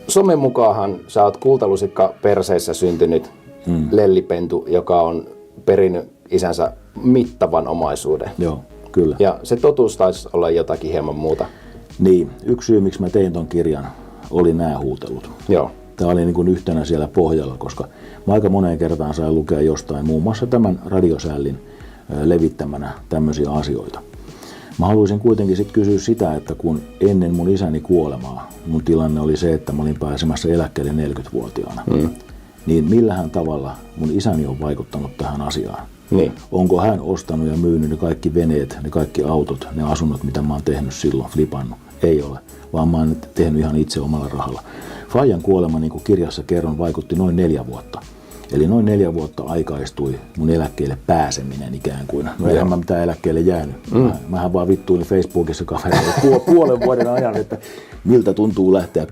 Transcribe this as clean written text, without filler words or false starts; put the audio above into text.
Somen mukaanhan sä oot kultalusikka perseessä syntynyt lellipentu, joka on perinyt isänsä mittavan omaisuuden. Joo, kyllä. Ja se totuus taisi olla jotakin hieman muuta. Niin, yksi syy miksi mä tein ton kirjan oli nämä huutelut. Joo. Tämä oli niin kuin yhtenä siellä pohjalla, koska mä aika moneen kertaan sain lukea jostain, muun muassa tämän radiosällin levittämänä tämmöisiä asioita. Mä haluaisin kuitenkin sitten kysyä sitä, että kun ennen mun isäni kuolemaa, mun tilanne oli se, että mä olin pääsemässä eläkkeelle 40-vuotiaana, niin millähän tavalla mun isäni on vaikuttanut tähän asiaan? Niin. Onko hän ostanut ja myynyt ne kaikki veneet, ne kaikki autot, ne asunnot, mitä mä oon tehnyt silloin, flipannut? Ei ole, vaan mä oon tehnyt ihan itse omalla rahalla. Fajan kuolema, niin kuin kirjassa kerron, vaikutti noin 4 vuotta. Eli noin 4 vuotta aikaistui mun eläkkeelle pääseminen ikään kuin. No eihän mä mitään eläkkeelle jäänyt. Mähän vaan vittuilin Facebookissa kavereille puolen vuoden ajan, että miltä tuntuu lähteä